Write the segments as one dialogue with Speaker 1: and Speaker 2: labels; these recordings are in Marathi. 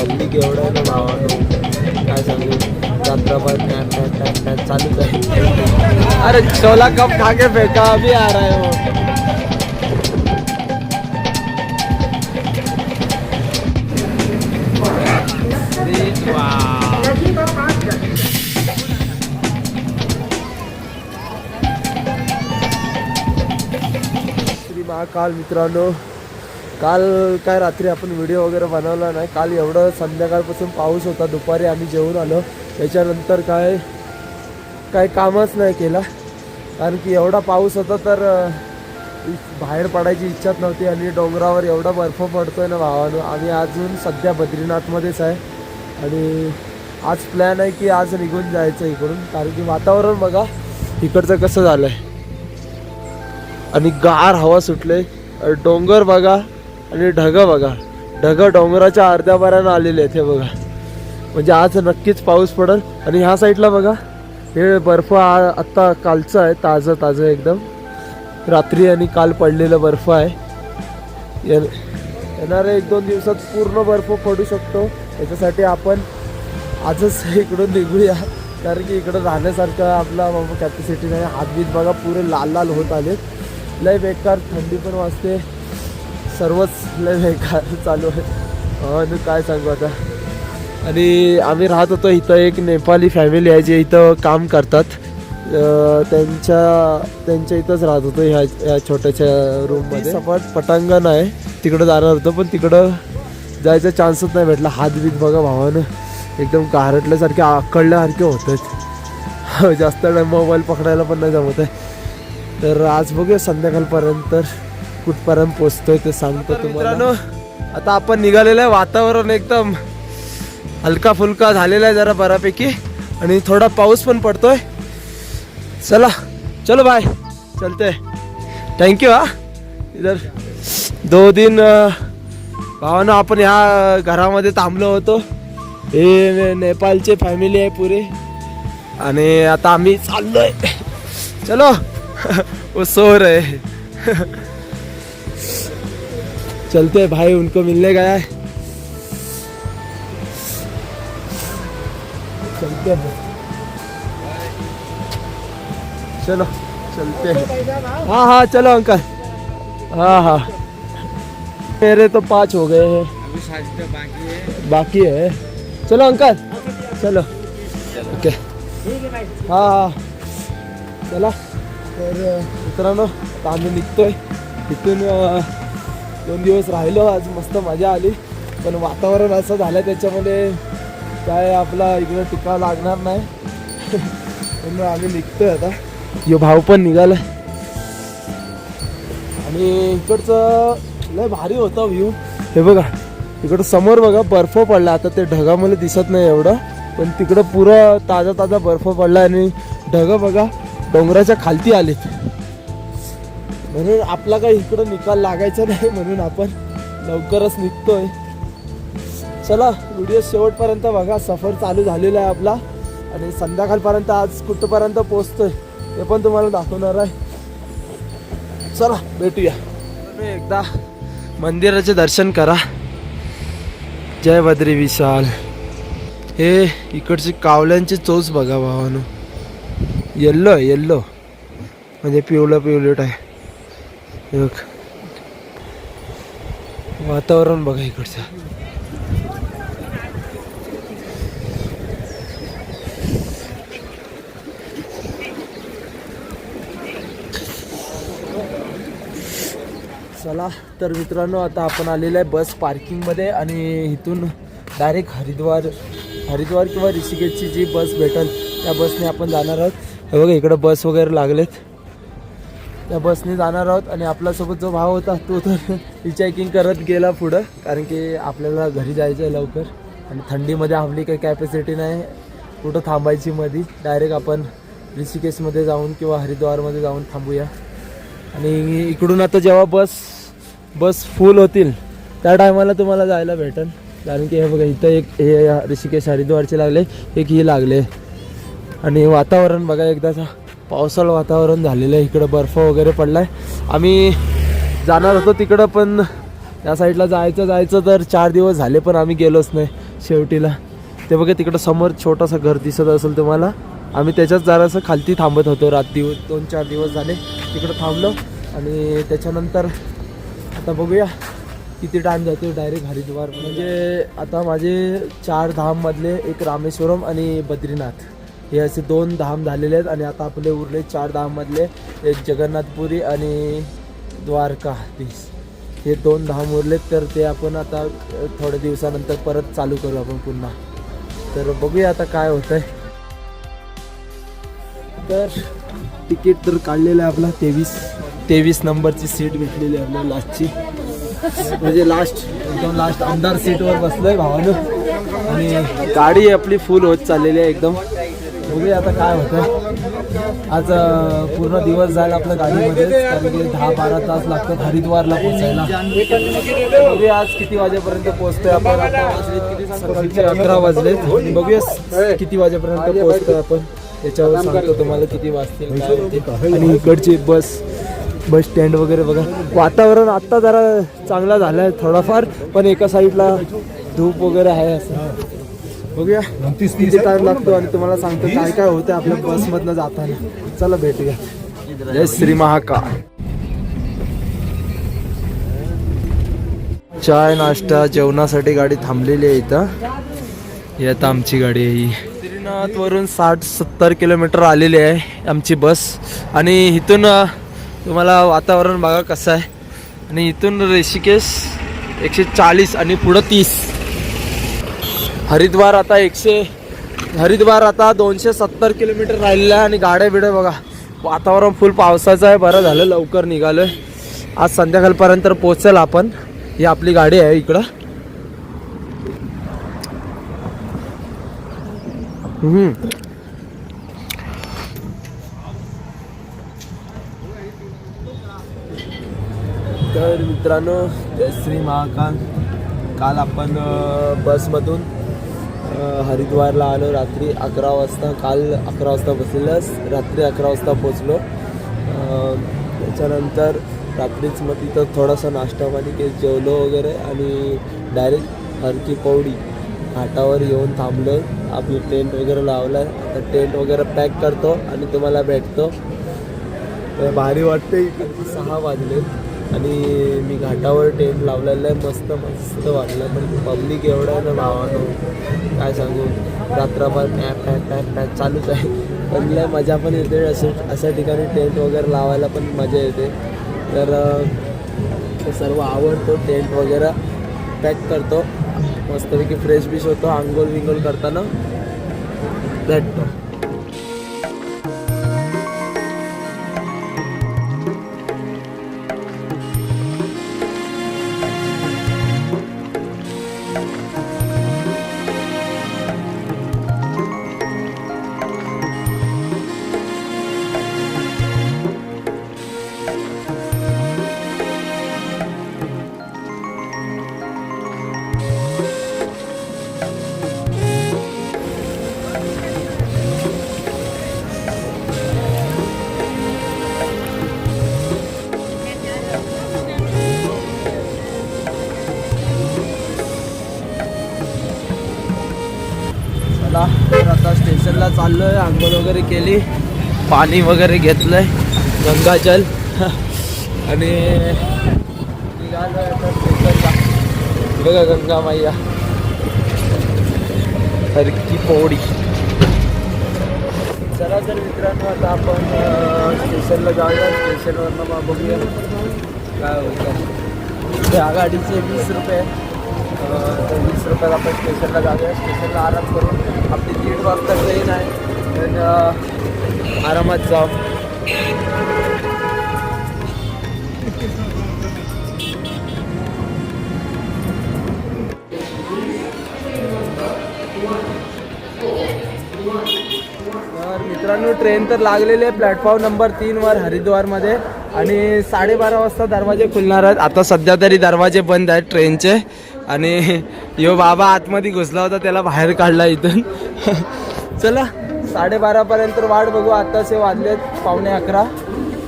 Speaker 1: पब्लिक एवढं आहे ना भावानो, काय सांगू. यात्रा पर चालूच आहे. अरे छोला कब खा के फेंका अभी आ रहा है वो. श्री महाकाल मित्रांनो, काल काय रात्री आपण व्हिडिओ वगैरे बनवला नाही. काल एवढं संध्याकाळपासून पाऊस होता. दुपारी आम्ही जेवून आलो, त्याच्यानंतर काय कामच नाही केला, कारण की एवढा पाऊस होता तर बाहेर पडायची इच्छाच नव्हती. आणि डोंगरावर एवढा बर्फ पडतोय ना भावानो. आम्ही अजून सध्या बद्रीनाथमध्येच आहे आणि आज प्लॅन आहे की आज निघून जायचं इकडून, कारण की वातावरण बघा इकडचं कसं झालं आहे आणि गार हवा सुटले. डोंगर बघा आणि ढगं बघा, ढगं डोंगराच्या अर्ध्यापर्यंत आलेले आहेत हे बघा. म्हणजे आज नक्कीच पाऊस पडेल. आणि ह्या साईडला बघा हे बर्फ आत्ता कालचं आहे, ताजं एकदम. रात्री आणि काल पडलेलं बर्फ आहे. येणाऱ्या 1-2 दिवसात पूर्ण बर्फ पडू शकतो. त्याच्यासाठी आपण आजच इकडून निघूया, कारण की इकडं राहण्यासारखं आपला कॅपॅसिटी नाही. हातबीत बघा पुरे लाल होत आले. लय बेकार थंडी पण वाजते, सर्वच लय बेकार चालू आहे आणि काय सांगू आता. आणि आम्ही राहत होतो इथं, एक नेपाली फॅमिली आहे जे इथं काम करतात. त्यांच्या इथंच राहत होतो ह्या छोट्याशा रूममध्ये. सपाट पटांगण आहे, तिकडं जाणार होतं पण तिकडं जायचा चान्सच नाही भेटला. हातबीत बघा भावानं एकदम गारटल्यासारखे आकळल्यासारखे होत आहेत. जास्त टाईम मोबाईल पकडायला पण नाही जमत आहे. तर आज बघूया संध्याकाळपर्यंत कुठपर्यंत पोचतोय ते सांगतो तुम्हाला. आता आपण निघालेलं आहे. वातावरण एकदम हलका फुलका झालेला आहे जरा बऱ्यापैकी, आणि थोडा पाऊस पण पडतोय. चलो बाय, चलते. थँक्यू. इधर 2 दिन भावानं आपण ह्या घरामध्ये थांबलो होतो. हे नेपाळचे फॅमिली आहे पुरे, आणि आता आम्ही चाललोय. चलो वो सो रहे. चलते भाई, उनको मिलने गया है. चलते हैं, चलो चलते हैं. हाँ चलो अंकल. हाँ मेरे तो 5 हो गए हैं, बाकी है. चलो अंकल, चलो. ओके. हाँ चला. तर मित्रांनो आता आम्ही निघतोय इथून. 2 दिवस राहिलो, आज मस्त मजा आली. पण वातावरण असं झालं त्याच्यामध्ये काय आपला इकडं टिकावं लागणार नाही. म्हणून आम्ही निघतोय आता. यो भाऊ पण निघाला. आणि इकडचं लय भारी होता व्ह्यू. हे बघा इकडं समोर बघा बर्फ पडला. आता ते ढगामध्ये दिसत नाही एवढं, पण तिकडं पुरा ताजा बर्फ पडला. आणि ढगं बघा डोंगराच्या खालती आलेत. म्हणून आपला काही इकडं निकाल लागायचा नाही, म्हणून आपण लवकरच निघतोय. चला व्हिडिओ शेवटपर्यंत बघा. सफर चालू झालेला आहे आपला, आणि संध्याकाळपर्यंत आज कुठपर्यंत पोहोचतोय ते पण तुम्हाला दाखवणार आहे. चला भेटूया. एकदा मंदिराचे दर्शन करा. जय बद्री विशाल. हे इकडची कावल्यांची चोच बघा भावानो. येल्लो म्हणजे पिवळट आहे. हे बघ वातावरण बघा इकडचं. चला तर मित्रांनो, आता आपण आलेलं आहे बस पार्किंगमध्ये, आणि इथून डायरेक्ट हरिद्वार किंवा ऋषिकेशची जी बस भेटेल त्या बसने आपण जाणार आहोत. हे बघा इकडं बस वगैरे लागलेत, त्या बसने जाणार आहोत. आणि आपल्यासोबत जो भाव होता तो तर हिचहायकिंग करत गेला पुढं, कारण की आपल्याला घरी जायचं आहे लवकर. आणि थंडीमध्ये आपली काही कॅपॅसिटी नाही कुठं थांबायची मध्ये. डायरेक्ट आपण ऋषिकेशमध्ये जाऊन किंवा हरिद्वारमध्ये जाऊन थांबूया. आणि इकडून आता जेव्हा बस फुल होतील त्या टायमाला तुम्हाला जायला भेटेल. कारण की हे बघा इथं एक हे ऋषिकेश हरिद्वारचे लागले, एक ही लागले. आणि वातावरण बघा एकदाचा पावसाळं वातावरण झालेलं आहे. इकडं बर्फ वगैरे पडला आहे. आम्ही जाणार होतो तिकडं, पण त्या साईडला जायचं तर 4 दिवस झाले पण आम्ही गेलोच नाही शेवटीला. ते बघा तिकडं समोर छोटासा घर दिसत असेल तुम्हाला, आम्ही त्याच्यात जरासं खालती थांबत होतो. 2-4 दिवस झाले तिकडं थांबलो. आणि त्याच्यानंतर आता बघूया किती टाईम जातो डायरेक्ट हरिद्वार. म्हणजे आता माझे 4 धाममधले एक रामेश्वरम आणि बद्रीनाथ हे असे 2 धाम झालेले आहेत. आणि आता आपले उरले 4 धाममधले एक जगन्नाथपुरी आणि द्वारकाधीश हे 2 धाम उरलेत. तर ते आपण आता थोड्या दिवसानंतर परत चालू करू आपण पुन्हा. तर बघूया आता काय होतंय. तर तिकीट तर काढलेलं आहे आपला 23 नंबरची सीट भेटलेली आहे आपल्याला लास्टची. म्हणजे एकदम लास्ट आमदार सीटवर बसलोय भावानं. आणि गाडी आपली फुल होत चाललेली आहे एकदम. बघूया आता काय होतं. आज पूर्ण दिवस जाईल आपल्या गाडीमध्ये, कारण की 10-12 तास लागतात हरिद्वारला पोहोचायला. बघूया आज किती वाजेपर्यंत पोहोचतोय आपण. सकाळचे 11 वाजले. बघूया किती वाजेपर्यंत पोहोचतोय आपण, त्याच्यावर सांगतो तुम्हाला किती वाजतील काय होते. आणि इकडची बस स्टँड वगैरे बघा. वातावरण आत्ता जरा चांगला झालं आहे थोडाफार, पण एका साईडला धूप वगैरे आहे. असं बघूया किती टाइम लागतो आणि तुम्हाला सांगतो काय काय होतं आपल्या बसमधनं जाताना. चला भेटूया. जय श्री महाकाल. चाय नाश्ता जेवणासाठी गाडी थांबलेली आहे इथं. ही आता आमची गाडी आहे. ही बद्रीनाथवरून 60-70 किलोमीटर आलेली आहे आमची बस. आणि इथून तुम्हाला वातावरण बघा कसं आहे. आणि इथून ऋषिकेश 140 आणि पुढं 30. हरिद्वार आता 270 किलोमीटर राहिलेलं आहे. आणि गाड्या बिड्या बघा, वातावरण फुल पावसाचं आहे. बरं झालं लवकर निघालोय. आज संध्याकाळपर्यंत पोहोचेल आपण. ही आपली गाडी आहे इकडं. तर मित्रांनो जय श्री महाकाल. काल आपण बसमधून हरिद्वारला आलो रात्री 11 वाजता. काल 11 वाजता बसलेलंच, रात्री 11 वाजता पोचलो. त्याच्यानंतर रात्रीच मग तिथं थोडासा नाश्ता पाणी केलं, जेवलो वगैरे. आणि डायरेक्ट हर की पौडी घाटावर येऊन थांबलो. आपलं टेंट वगैरे लावलं आहे. आता टेंट वगैरे पॅक करतो आणि तुम्हाला भेटतो. भारी वाटते. 6 वाजले आणि मी घाटावर टेंट लावलेलं आहे. मस्त वाटलं. पण पब्लिक एवढं आहे ना भावानं, काय सांगू. रात्रभर पॅक चालूच आहे. पण लय मजा पण येते. अशा ठिकाणी टेंट वगैरे लावायला पण मजा येते. तर ते सर्व आवडतो. टेंट वगैरे पॅक करतो, मस्तपैकी फ्रेश बिश होतो. आंघोळ करताना भेटतो. तर आता स्टेशनला चाललो आहे. आंघोळ वगैरे केली, पाणी वगैरे घेतलंय, गंगाजल. आणि निघालो आता स्टेशनला. बघा गंगा मैया हर की पौडी. चला तर मित्रांनो आता आपण स्टेशनला जाऊया. स्टेशनवरनं मग बघूया काय होतं. त्या गाडीचे 20 रुपये. तर 20 रुपयात आपण स्टेशनला जाऊया. स्टेशनला आराम करून आपली 1:30 वाजता ट्रेन आहे. तर आरामात जाऊ. तर मित्रांनो ट्रेन तर लागलेली आहे प्लॅटफॉर्म नंबर 3 वर हरिद्वारमध्ये. आणि 12:30 वाजता दरवाजे खुलणार आहेत. आता सध्या तरी दरवाजे बंद आहेत ट्रेनचे. आणि यो बाबा आतमध्ये घुसला होता, त्याला बाहेर काढला इथून. चला 12:30पर्यंत वाट बघू. आत्ताचे वाजलेत 11:15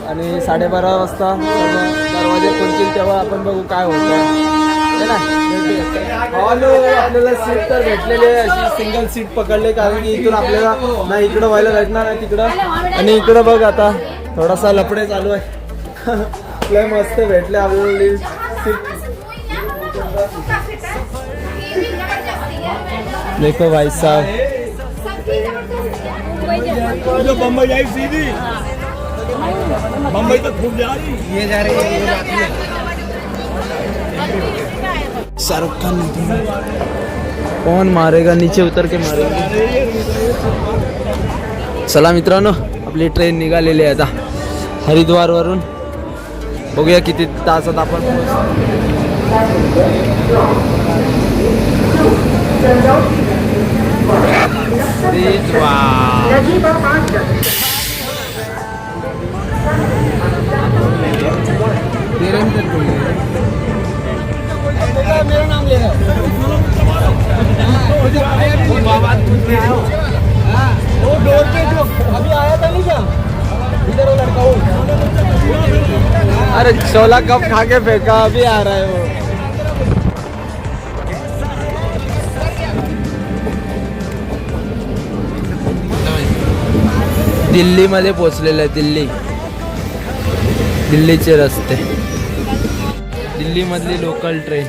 Speaker 1: आणि 12:30 वाजता दरवाजे खुलतील तेव्हा आपण बघू काय होतं. आपल्याला सीट तर भेटलेली आहे, अशी सिंगल सीट पकडले, कारण की इथून आपल्याला ना इकडं व्हायला भेटणार नाही तिकडं. आणि इकडं बघ आता थोडासा लफडे चालू आहे. लय मस्त भेटले आपल्याला सीट. देखो भाई साहब,
Speaker 2: बम्बई जाएगी सीधी, बम्बई तक घूम जा रही, ये जा रही है.
Speaker 1: शाहरुख खान कौन मारेगा, नीचे उतर के मारेगा. चला मित्रांनो, आपली ट्रेन निघालेली आहे आता हरिद्वार वरून. बघूया किती तासात आपण
Speaker 2: मेरा नाम ले वो डोर पे जो अभी आया था नहीं क्या, इधर वो लड़का वो.
Speaker 1: अरे छोला कब खा के फेंका, अभी आ रहा है वो. दिल्ली मध्ये पोहोचलेलं आहे. दिल्लीचे रस्ते, दिल्ली मधली लोकल ट्रेन.